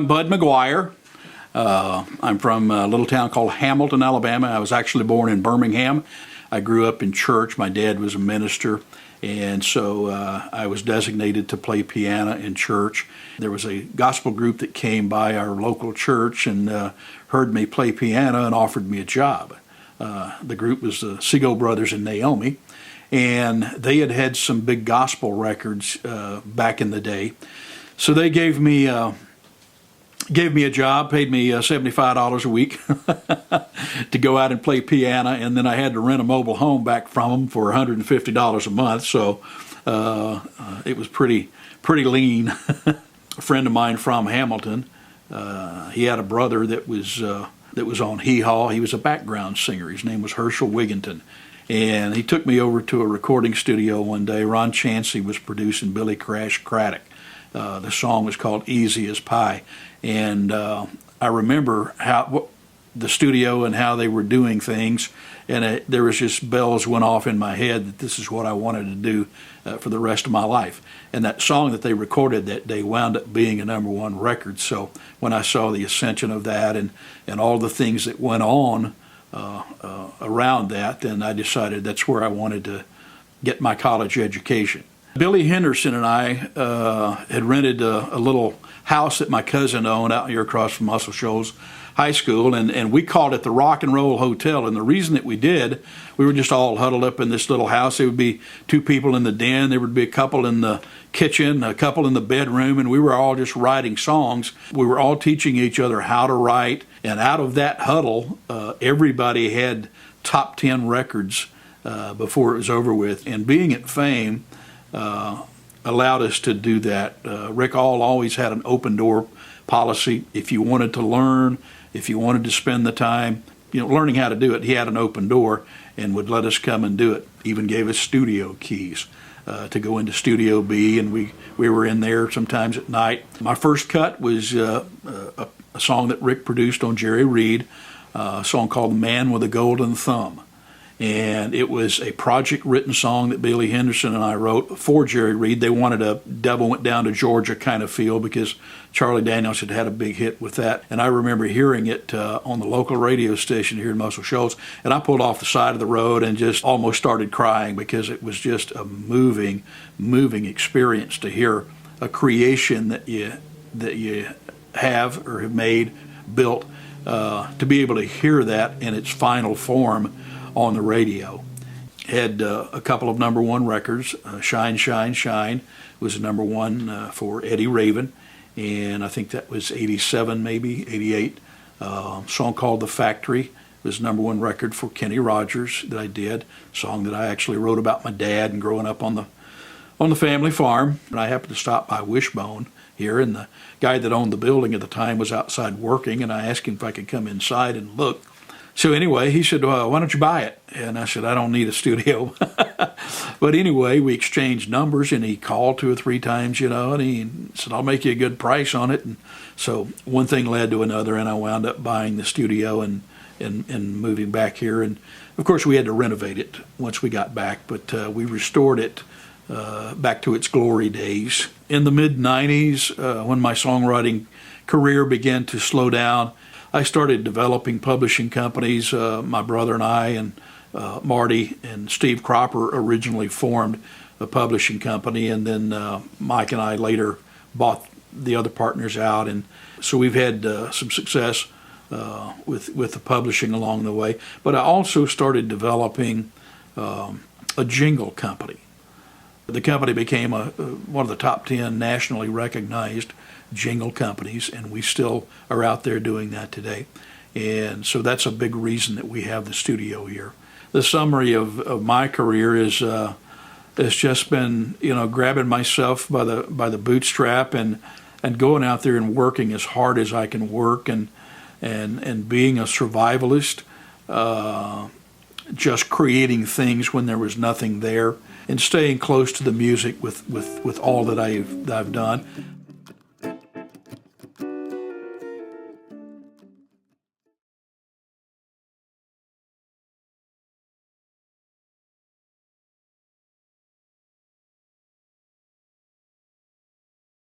I'm Bud McGuire. I'm from a little town called Hamilton, Alabama. I was actually born in Birmingham. I grew up in church. My dad was a minister, and so I was designated to play piano in church. There was a gospel group that came by our local church and heard me play piano and offered me a job. The group was the Seagull Brothers and Naomi, and they had had some big gospel records back in the day. So they gave me a job, paid me $75 a week to go out and play piano, and then I had to rent a mobile home back from them for $150 a month. So it was pretty lean. A friend of mine from Hamilton, he had a brother that was on Hee Haw. He was a background singer. His name was Herschel Wigginton. And he took me over to a recording studio one day. Ron Chansey was producing Billy Crash Craddock. The song was called Easy as Pie. And I remember the studio and how they were doing things. And there was just bells went off in my head that this is what I wanted to do for the rest of my life. And that song that they recorded that day wound up being a #1 record. So when I saw the ascension of that and all the things that went on around that, then I decided that's where I wanted to get my college education. Billy Henderson and I had rented a little house that my cousin owned out here across from Muscle Shoals High School, and we called it the Rock and Roll Hotel. And the reason that we did, we were just all huddled up in this little house. There would be 2 people in the den, there would be a couple in the kitchen, a couple in the bedroom, and we were all just writing songs. We were all teaching each other how to write, and out of that huddle, everybody had top 10 records before it was over with. And being at Fame allowed us to do that. Rick All always had an open door policy. If you wanted to learn, if you wanted to spend the time, learning how to do it, he had an open door and would let us come and do it. Even gave us studio keys to go into Studio B, and we were in there sometimes at night. My first cut was a song that Rick produced on Jerry Reed, a song called Man with a Golden Thumb. And it was a project-written song that Billy Henderson and I wrote for Jerry Reed. They wanted a Devil Went Down to Georgia kind of feel because Charlie Daniels had a big hit with that. And I remember hearing it on the local radio station here in Muscle Shoals, and I pulled off the side of the road and just almost started crying because it was just a moving experience to hear a creation that you have or have made, built, to be able to hear that in its final form on the radio. Had a couple of #1 records. Shine, Shine, Shine was #1 for Eddie Raven, and I think that was 87, maybe 88. A song called The Factory was #1 record for Kenny Rogers that I did. A song that I actually wrote about my dad and growing up on the family farm. And I happened to stop by Wishbone here, and the guy that owned the building at the time was outside working, and I asked him if I could come inside and look. So anyway, he said, well, why don't you buy it? And I said, I don't need a studio. But anyway, we exchanged numbers, and he called 2 or 3 times, and he said, I'll make you a good price on it. And so one thing led to another, and I wound up buying the studio and moving back here. And, of course, we had to renovate it once we got back, but we restored it back to its glory days. In the mid-'90s, when my songwriting career began to slow down, I started developing publishing companies. My brother and I and Marty and Steve Cropper originally formed a publishing company, and then Mike and I later bought the other partners out. And so we've had some success with the publishing along the way. But I also started developing a jingle company. The company became one of the top 10 nationally recognized jingle companies, and we still are out there doing that today. And so that's a big reason that we have the studio here. The summary of my career is has just been, grabbing myself by the bootstrap and going out there and working as hard as I can work and being a survivalist, just creating things when there was nothing there, and staying close to the music with all that I've done.